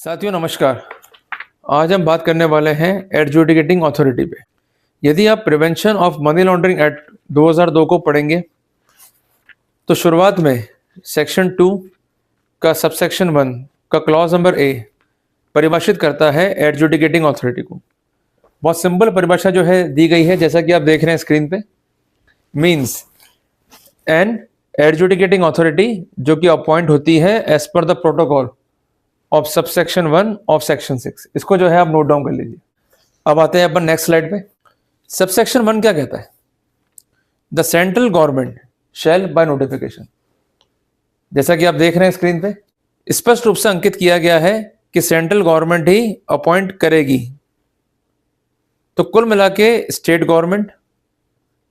साथियों नमस्कार। आज हम बात करने वाले हैं एडजुडिकेटिंग अथॉरिटी पे। यदि आप prevention of money laundering act 2002 को पढ़ेंगे तो शुरुआत में सेक्शन 2 का सबसेक्शन 1 का क्लॉज नंबर ए परिभाषित करता है एडजुडिकेटिंग अथॉरिटी को। बहुत सिंपल परिभाषा जो है दी गई है, जैसा कि आप देख रहे हैं स्क्रीन पे। मीन्स एन एडजुडिकेटिंग अथॉरिटी जो कि अपॉइंट होती है as per the protocol of subsection 1 of section 6। इसको जो है आप नोट डाउन कर लीजिए। अब आते हैं अपन नेक्स्ट स्लाइड पे। सबसेक्शन 1 क्या कहता है? The central government shell by notification. जैसा कि आप देख रहे हैं स्क्रीन पे, स्पष्ट रूप से अंकित किया गया है कि सेंट्रल गवर्नमेंट ही अपॉइंट करेगी। तो कुल मिला के स्टेट गवर्नमेंट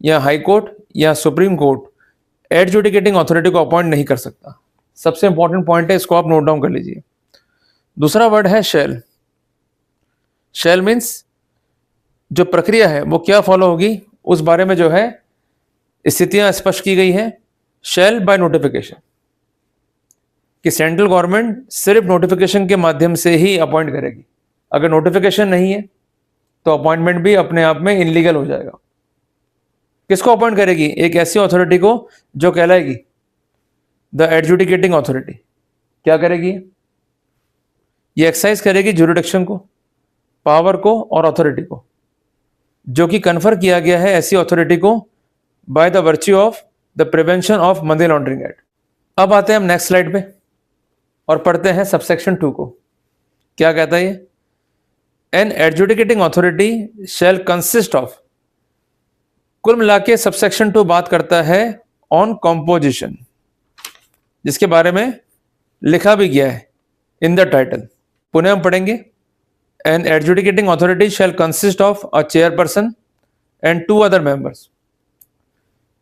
या हाई कोर्ट या सुप्रीम कोर्ट एडजुडिकेटिंग अथॉरिटी को अपॉइंट नहीं कर सकता। सबसे इंपॉर्टेंट पॉइंट है, इसको आप नोट डाउन कर लीजिए। दूसरा वर्ड है शैल। शैल मीन्स जो प्रक्रिया है वो क्या फॉलो होगी, उस बारे में जो है स्थितियां स्पष्ट की गई है। शैल बाय नोटिफिकेशन कि सेंट्रल गवर्नमेंट सिर्फ नोटिफिकेशन के माध्यम से ही अपॉइंट करेगी। अगर नोटिफिकेशन नहीं है तो अपॉइंटमेंट भी अपने आप में इनलीगल हो जाएगा। किसको अपॉइंट करेगी? एक ऐसी अथॉरिटी को जो कहलाएगी द एडजुडिकेटिंग अथॉरिटी। क्या करेगी? ये एक्सरसाइज करेगी ज्यूरिडिक्शन को, पावर को और अथॉरिटी को, जो कि कन्फर किया गया है ऐसी अथॉरिटी को by the virtue of the prevention of money laundering act. अब आते हैं हम नेक्स्ट स्लाइड पे और पढ़ते हैं सबसेक्शन 2 को। क्या कहता है ये? An adjudicating authority shall consist of. कुल मिला के सबसेक्शन 2 बात करता है ऑन कॉम्पोजिशन, जिसके बारे में लिखा भी गया है इन द टाइटल। पुनः हम पढ़ेंगे। An adjudicating authority shall consist of a chairperson and 2 other members.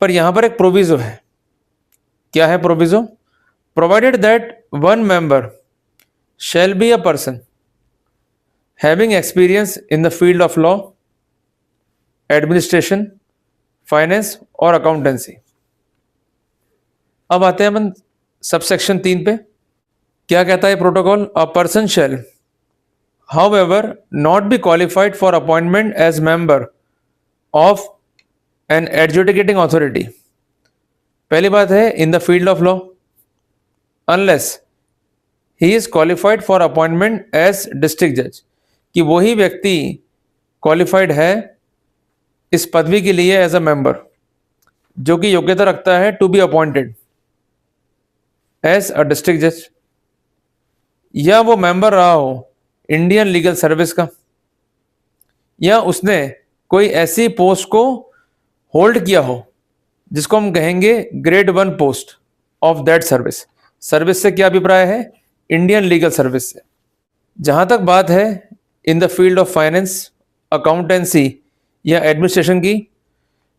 पर यहां पर एक प्रोविजो है। क्या है proviso? Provided that 1 member shall be a person having experience in the field of law, administration, finance और accountancy। अब आते हैं अपन सबसेक्शन 3 पे। क्या कहता है protocol? A person shall however not be qualified for appointment as member of an adjudicating authority। पहली बात है in the field of law unless he is qualified for appointment as district judge, कि वही व्यक्ति क्वालिफाइड है इस पदवी के लिए एज अ मेंबर, जो कि योग्यता रखता है to be appointed as a district जज, या वो मेंबर रहा हो इंडियन लीगल सर्विस का, या उसने कोई ऐसी पोस्ट को होल्ड किया हो जिसको हम कहेंगे grade 1 post of that service. Service से क्या अभिप्राय है? इंडियन लीगल सर्विस से। जहां तक बात है in the field of finance, accountancy या एडमिनिस्ट्रेशन की,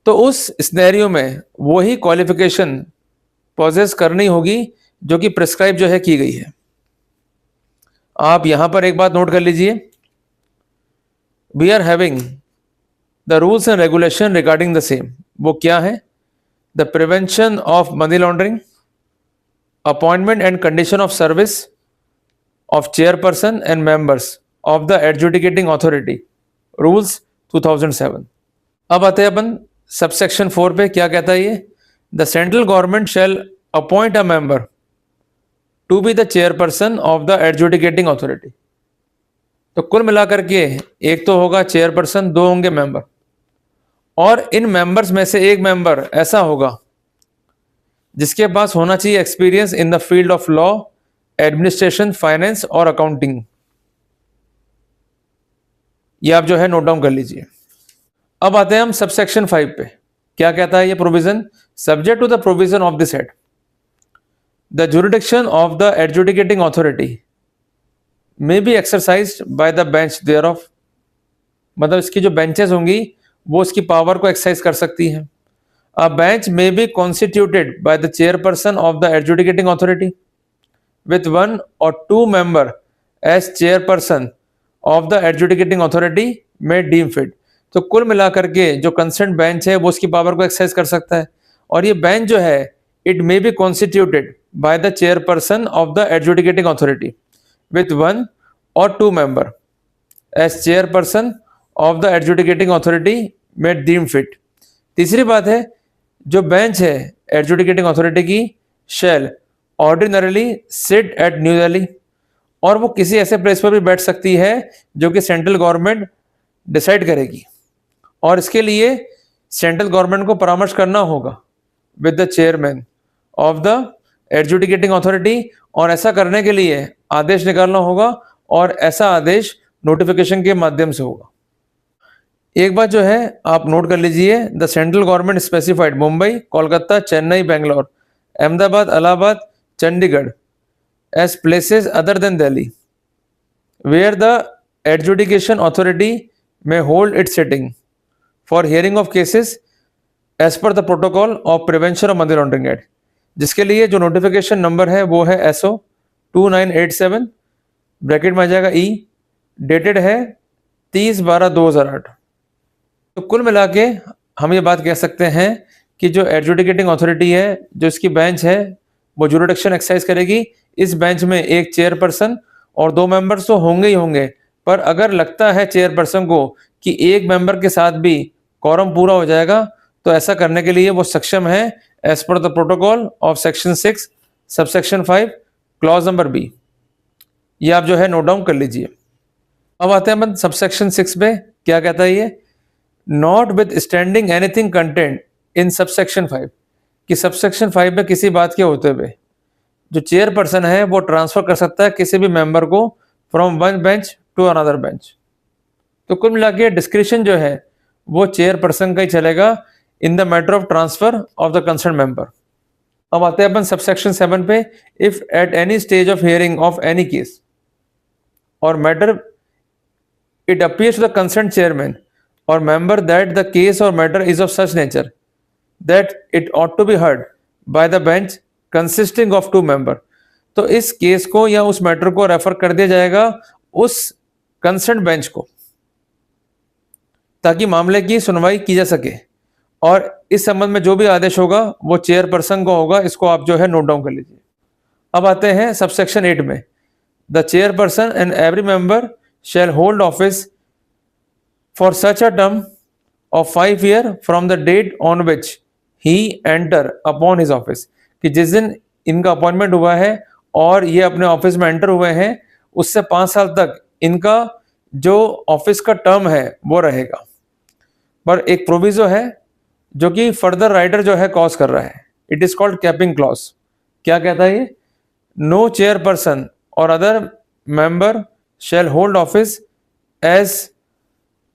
तो उस सिनेरियो में वही क्वालिफिकेशन पोजेस करनी होगी जो कि प्रिस्क्राइब जो है की गई है। आप यहां पर एक बात नोट कर लीजिए। We are having the rules and regulation regarding the same. वो क्या है? The prevention of money laundering, appointment and condition of service of chairperson and members of the adjudicating authority rules 2007। अब आते हैं अपन सबसेक्शन 4 पे। क्या कहता है ये? The central government shall appoint a member to be the chairperson of the adjudicating authority. तो कुल मिलाकर के एक तो होगा चेयरपर्सन, 2 होंगे मेंबर, और इन मेंबर्स में से एक मेंबर ऐसा होगा जिसके पास होना चाहिए experience in the field of law, administration, finance और अकाउंटिंग। ये आप जो है नोट डाउन कर लीजिए। अब आते हैं हम सबसेक्शन 5 पे। क्या कहता है ये provision? Subject to the provision of this act, the jurisdiction of the adjudicating authority may be exercised by the bench thereof. मतलब इसकी जो बेंचेस होंगी वो इसकी पावर को एक्सरसाइज कर सकती हैं। अ bench may be constituted by the chairperson of the adjudicating authority with 1 or 2 member as chairperson of the adjudicating authority may deem fit। तो कुल मिलाकर के जो कंसर्न बेंच है वो उसकी पावर को एक्सरसाइज कर सकता है, और ये बेंच जो है it may be constituted by the chairperson of the adjudicating authority with 1 और 2 member as chairperson of the adjudicating authority may deem fit। तीसरी बात है, जो बेंच है एडजुडिकेटिंग अथॉरिटी की shall ordinarily sit at new Delhi, और वो किसी ऐसे प्लेस पर भी बैठ सकती है जो कि सेंट्रल गवर्नमेंट डिसाइड करेगी, और इसके लिए सेंट्रल गवर्नमेंट को परामर्श करना होगा with the chairman of the adjudicating authority, और ऐसा करने के लिए आदेश निकालना होगा, और ऐसा आदेश नोटिफिकेशन के माध्यम से होगा। एक बात जो है आप नोट कर लीजिए, the central government specified Mumbai, Kolkata, Chennai, Bangalore, Ahmedabad, Allahabad, Chandigarh as places other than Delhi where the adjudication authority may hold its sitting for hearing of cases as per the protocol of prevention of money laundering act, जिसके लिए जो notification number है वो है SO 2987 bracket में आ जाएगा E, dated है 30/12/2008। तो कुल मिला के हम ये बात कह सकते हैं कि जो एडजुडिकेटिंग अथॉरिटी है, जो इसकी बेंच है, वो जुरिडिक्शन एक्सरसाइज करेगी। इस बेंच में एक चेयरपर्सन और 2 मेंबर्स तो होंगे ही होंगे, पर अगर लगता है चेयरपर्सन को कि एक मेंबर के साथ भी quorum पूरा हो जाएगा, तो ऐसा करने के लिए वो सक्षम है as per the protocol of section 6 subsection 5 clause number B. ये आप जो है नोट डाउन कर लीजिए। अब आते हैं अपन सबसेक्शन 6 पे, क्या कहता है ये, not with standing anything content in subsection 5, कि सबसेक्शन 5 में किसी बात के होते हुए जो चेयरपर्सन है वो ट्रांसफर कर सकता है किसी भी मेंबर को from one bench to another bench. तो कुल मिला के डिस्क्रिशन जो है वो चेयरपर्सन का ही चलेगा in the matter of transfer of the concern member. अब आते हैं अपन सबसेक्शन 7 पे, if at any stage of hearing of any case और matter it appears to the concerned chairman or member that the case or matter is of such nature that it ought to be heard by the bench consisting of 2 member, तो इस case को या उस matter को refer कर दिया जाएगा उस कंसर्न बेंच को, ताकि मामले की सुनवाई की जा सके, और इस संबंध में जो भी आदेश होगा वो चेयरपर्सन को होगा। इसको आप जो है नोट डाउन कर लीजिए। अब आते हैं सबसेक्शन 8 में, the chairperson and every member shall hold office for such a term of 5 years from the date on which he enter upon his office, कि जिस दिन इनका अपॉइंटमेंट हुआ है और ये अपने ऑफिस में एंटर हुए हैं उससे 5 साल तक इनका जो ऑफिस का टर्म है वो रहेगा। पर एक प्रोविजो है जो कि फर्दर राइटर जो है कॉज कर रहा है, it is called capping clause. क्या कहता है ये, नो चेयरपर्सन और other member shall hold office as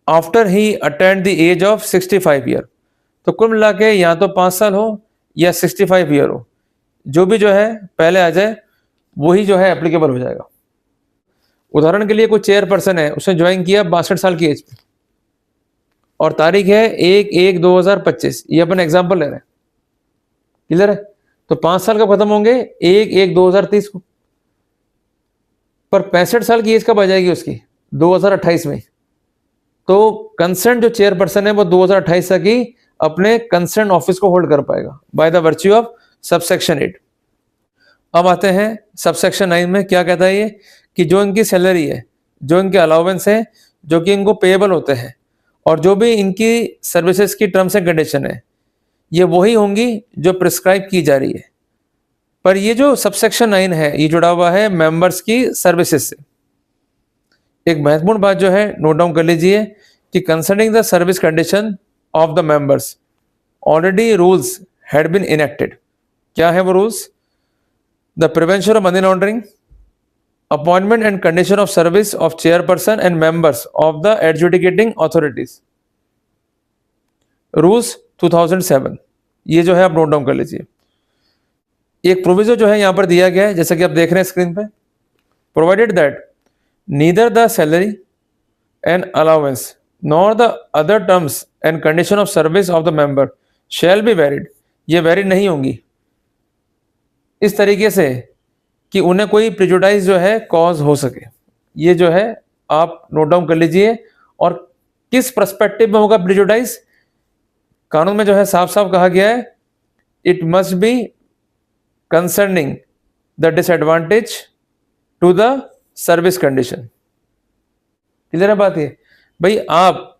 after he attained the age of 65 year। तो कुल मिला के या तो 5 साल हो या 65 ईयर हो, जो भी जो है पहले आ जाए वही जो है एप्लीकेबल हो जाएगा। उदाहरण के लिए कोई चेयरपर्सन है, उसने ज्वाइन किया 62 साल की एज पे और तारीख है 1/1/2025, ये अपन एग्जाम्पल ले रहे हैं, क्लियर है। तो 5 साल कब खत्म होंगे, 1/1/2030 को, पर 65 साल की एज कब आ जाएगी उसकी, 2028 में। तो कंसर्न जो चेयरपर्सन है वो 2028 तक ही अपने कंसर्न ऑफिस को होल्ड कर पाएगा by the virtue of subsection 8। अब आते हैं सबसेक्शन 9 में, क्या कहता है ये, कि जो इनकी सैलरी है, जो इनके अलाउंस है, जो कि इनको पेएबल होते हैं, और जो भी इनकी सर्विसेज की टर्म्स एंड कंडीशन है, ये वही होंगी जो प्रिस्क्राइब की जा रही है। पर ये जो सबसेक्शन 9 है ये जुड़ा हुआ है मेंबर्स की सर्विसेज से। एक महत्वपूर्ण बात जो है नोट डाउन कर लीजिए कि concerning the service condition of the members already rules had been enacted. क्या है वो rules, the prevention of money laundering, appointment and condition of service of chairperson and members of the adjudicating authorities, rules 2007। ये जो है आप note down कर लीजिए। एक प्रोविजो जो है यहां पर दिया गया है, जैसा कि आप देख रहे हैं स्क्रीन पे, provided that neither the salary and allowance nor the other terms and condition of service of the member shall be varied, ये वैरिड नहीं होंगी इस तरीके से कि उन्हें कोई प्रिजुडाइज जो है कॉज हो सके। ये जो है आप नोट डाउन कर लीजिए। और किस पर्सपेक्टिव में होगा प्रिजुडाइज, कानून में जो है साफ साफ कहा गया है, it must be concerning the disadvantage to the service condition। Clear है बात ये? भाई आप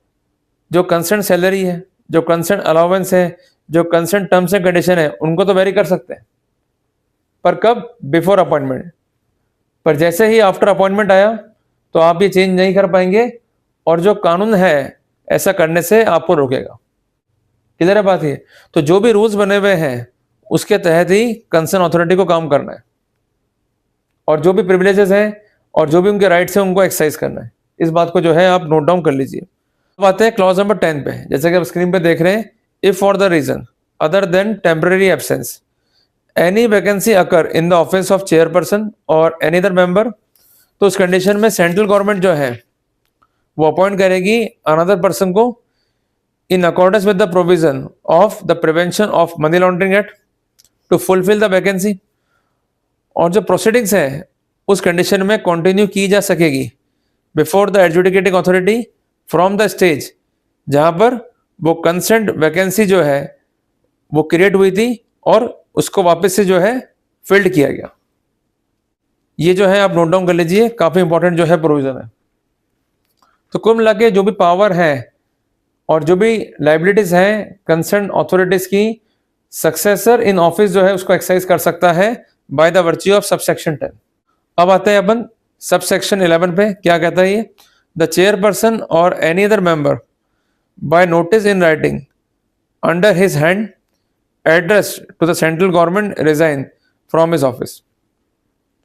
जो कंसर्न सैलरी है, जो कंसर्न अलाउंस है, जो कंसर्न टर्म्स एंड कंडीशन है, उनको तो वेरी कर सकते हैं, पर कब? Before appointment. पर जैसे ही आफ्टर अपॉइंटमेंट आया तो आप ये चेंज नहीं कर पाएंगे, और जो कानून है ऐसा करने से आपको रोकेगा। क्लियर है बात ये? तो जो भी रूल्स बने हुए हैं उसके तहत ही कंसर्न अथॉरिटी को काम करना है, और जो भी प्रिविलेजेस हैं और जो भी उनके राइट्स हैं उनको एक्सरसाइज करना है। इस बात को जो है आप नोट डाउन कर लीजिए। अब आते हैं क्लॉज नंबर 10 पे। जैसे कि आप स्क्रीन पे देख रहे हैं, if for the reason other than temporary absence any vacancy occur in the office of chairperson और एनी अदर मेंबर, तो उस कंडीशन में सेंट्रल गवर्नमेंट जो है वो अपॉइंट करेगी अनदर पर्सन को in accordance with the provision of the Prevention of Money Laundering Act to fulfill the vacancy, और जो प्रोसीडिंग्स है उस कंडीशन में कंटिन्यू की जा सकेगी before the adjudicating authority from the stage जहां पर वो कंसेंट वैकेंसी जो है वो क्रिएट हुई थी और उसको वापस से जो है फिल्ड किया गया। ये जो है आप नोट डाउन कर लीजिए, काफी इंपॉर्टेंट जो है प्रोविजन है। तो कुल मिला के जो भी पावर है और जो भी लाइबिलिटीज हैं कंसर्न अथॉरिटीज की, सक्सेसर इन ऑफिस जो है उसको एक्सरसाइज कर सकता है by the virtue of subsection 10। अब आते हैं अपन सबसेक्शन 11 पे। क्या कहता है ये? द चेयरपर्सन और any other member by notice in writing under his hand address to the central government resign from his office.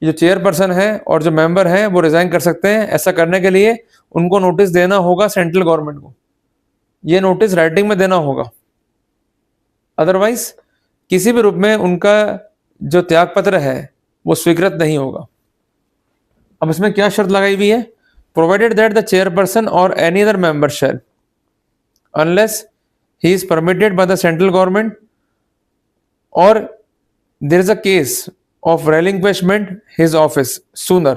जो चेयरपर्सन है और जो मेंबर है वो रिजाइन कर सकते हैं। ऐसा करने के लिए उनको नोटिस देना होगा सेंट्रल गवर्नमेंट को, ये नोटिस राइटिंग में देना होगा, अदरवाइज किसी भी रूप में उनका जो त्याग पत्र है वो स्वीकृत नहीं होगा। अब इसमें क्या शर्त लगाई हुई है? प्रोवाइडेड दैट द चेयरपर्सन और any other member shall unless he is permitted by the central government और there is a case of relinquishment his office sooner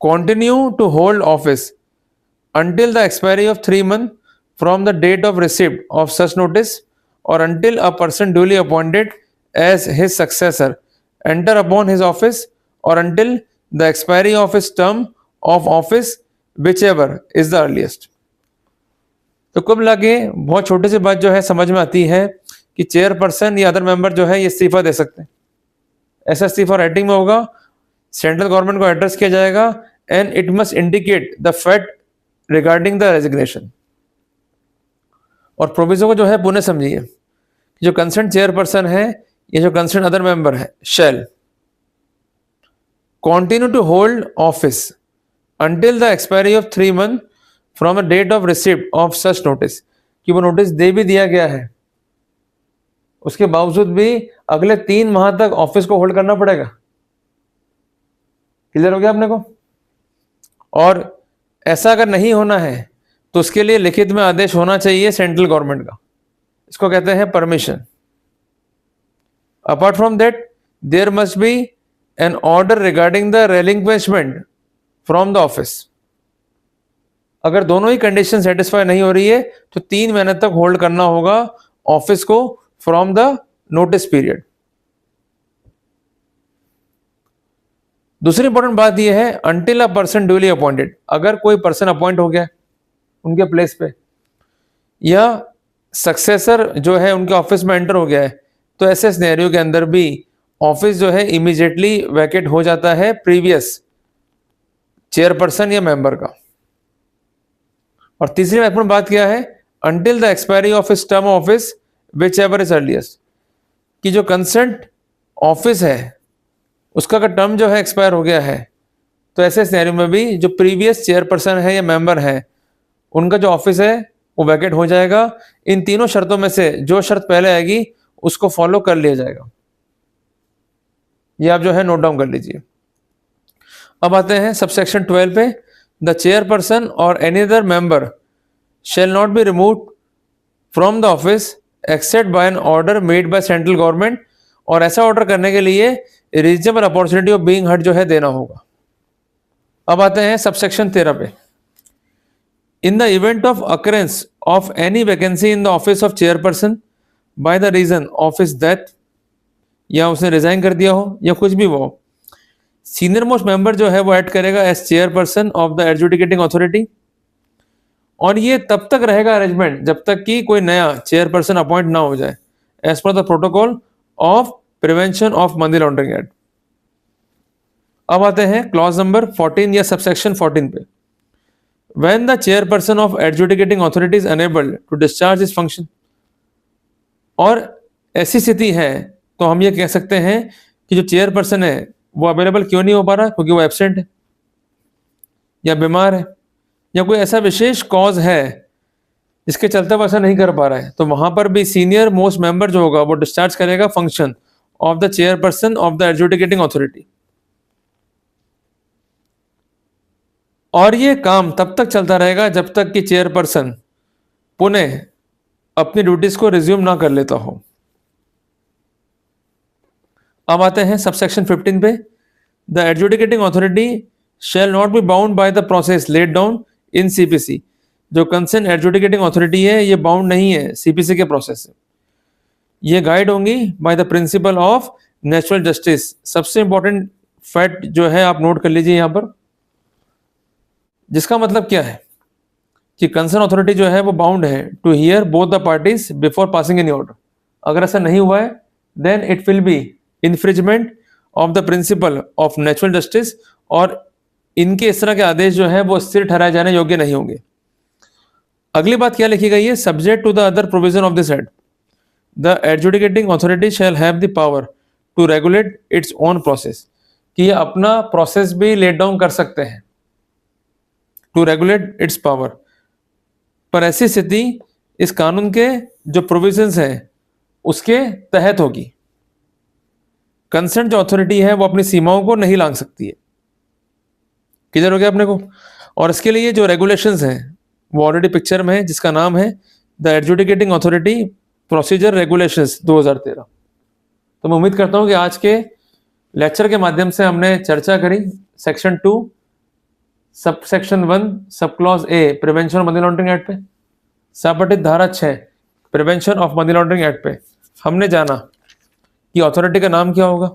continue to hold office until the expiry of 3 months from the date of receipt of such notice or until a person duly appointed as his successor enter upon his office or until the expiry of his term of office whichever is the earliest। तो कुल मिला के बहुत छोटी सी बात जो है समझ में आती है कि चेयरपर्सन या अदर मेंबर जो है ये इस्तीफा दे सकते हैं। ऐसा इस्तीफा राइटिंग में होगा, सेंट्रल गवर्नमेंट को एड्रेस किया जाएगा and it must indicate the fact regarding the resignation. और प्रोविजन को जो है पुनः समझिए, जो कंसर्न चेयरपर्सन है या जो कंसर्न अदर मेंबर है shall continue to hold office until the expiry of 3 months from the date of receipt of such notice, कि वो नोटिस दे भी दिया गया है उसके बावजूद भी अगले 3 माह तक ऑफिस को होल्ड करना पड़ेगा। क्लियर हो गया आपने को? और ऐसा अगर नहीं होना है तो उसके लिए लिखित में आदेश होना चाहिए सेंट्रल गवर्नमेंट का, इसको कहते हैं permission. Apart from that there must be an order regarding the relinquishment from the office. अगर दोनों ही कंडीशन सेटिस्फाई नहीं हो रही है तो 3 महीने तक होल्ड करना होगा ऑफिस को फ्रॉम द नोटिस पीरियड। दूसरी इंपॉर्टेंट बात यह है until a person duly appointed, अगर कोई पर्सन अपॉइंट हो गया उनके प्लेस पे या सक्सेसर जो है उनके ऑफिस में एंटर हो गया है, तो ऐसे सिनेरियो के अंदर भी ऑफिस जो है इमीडिएटली वैकेट हो जाता है प्रीवियस चेयरपर्सन या मेंबर का। और तीसरी महत्वपूर्ण बात क्या है? Until the expiry of his term office which ever is earliest, कि जो कंसर्न ऑफिस है उसका अगर टर्म जो है एक्सपायर हो गया है तो ऐसे सिनेरियो में भी जो प्रीवियस चेयरपर्सन है या मेंबर है उनका जो ऑफिस है वो वैकेट हो जाएगा। इन तीनों शर्तों में से जो शर्त पहले आएगी उसको फॉलो कर लिया जाएगा। ये आप जो है नोट डाउन कर लीजिए। अब आते हैं सबसेक्शन 12 पे। द चेयरपर्सन और any other member shall not be removed from the office except by an order made by central government, और ऐसा ऑर्डर करने के लिए reasonable opportunity of being heard जो है देना होगा। अब आते हैं सबसेक्शन 13 पे। In the event of occurrence of any vacancy in the office of chairperson by the reason of his death, या उसने रिजाइन कर दिया हो या कुछ भी वो, सीनियर मोस्ट मेंबर जो है वो एक्ट करेगा as chairperson of the adjudicating authority, और ये तब तक रहेगा अरेंजमेंट जब तक कि कोई नया चेयरपर्सन अपॉइंट ना हो जाए, as per the protocol of prevention of money laundering act. अब आते हैं क्लॉज नंबर 14 या सबसेक्शन 14 पे। When the chairperson of adjudicating authority is unable to discharge his function, और ऐसी स्थिति है तो हम ये कह सकते हैं कि जो चेयरपर्सन है वो अवेलेबल क्यों नहीं हो पा रहा, क्योंकि वो एब्सेंट है या बीमार है या कोई ऐसा विशेष कॉज है जिसके चलते वो ऐसा नहीं कर पा रहा है, तो वहां पर भी सीनियर मोस्ट मेंबर जो होगा वो डिस्चार्ज करेगा function of the chairperson of the adjudicating authority. और ये काम तब तक चलता रहेगा जब तक कि चेयरपर्सन पुनः अपनी ड्यूटीज को रिज्यूम ना कर लेता हो। अब आते हैं सबसेक्शन 15 पे। The adjudicating authority shall not be bound by the process laid down in CPC. जो कंसर्न एडजुडिकेटिंग अथॉरिटी है ये बाउंड नहीं है सीपीसी के प्रोसेस से, ये गाइड होंगी by the principle of natural justice. सबसे इंपॉर्टेंट फैक्ट जो है आप नोट कर लीजिए यहां पर, जिसका मतलब क्या है कि कंसर्न अथॉरिटी जो है वो बाउंड है to hear both the parties before passing any order. अगर ऐसा नहीं हुआ है then it will be infringement of the principle of natural justice, और इनके इस तरह के आदेश जो है वो स्थिर ठहराए जाने योग्य नहीं होंगे। अगली बात क्या लिखी गई है, subject to the other provision of this act the adjudicating authority shall have the power to regulate its own process, कि ये अपना प्रोसेस भी लेट डाउन कर सकते हैं, टू रेगुलेट इट्स पावर। पर ऐसी स्थिति इस कानून के जो प्रोविजंस हैं उसके तहत होगी। कंसर्न जो अथॉरिटी है वो अपनी सीमाओं को नहीं लांघ सकती है। क्लियर हो गया अपने को। और इसके लिए जो रेगुलेशंस हैं वो ऑलरेडी पिक्चर में है, जिसका नाम है the adjudicating authority procedure regulations 2013। तो मैं उम्मीद करता हूं कि आज के लेक्चर के माध्यम से हमने चर्चा करी section 2 sub section 1 sub clause A prevention of money laundering act पे, सबपठित धारा 6 prevention of money laundering act पे हमने जाना कि अथॉरिटी का नाम क्या होगा,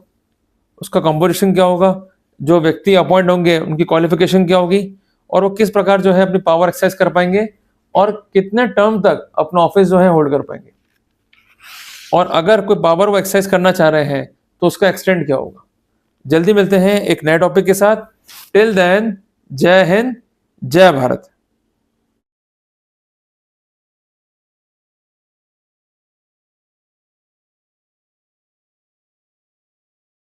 उसका कंपोजिशन क्या होगा, जो व्यक्ति अपॉइंट होंगे उनकी क्वालिफिकेशन क्या होगी, और वो किस प्रकार जो है अपनी पावर एक्सरसाइज कर पाएंगे और कितने टर्म तक अपना ऑफिस जो है होल्ड कर पाएंगे, और अगर कोई पावर वो एक्सरसाइज करना चाह रहे हैं तो उसका एक्सटेंड क्या होगा। जल्दी मिलते हैं एक नए टॉपिक के साथ। टिल देन जय हिंद जय भारत।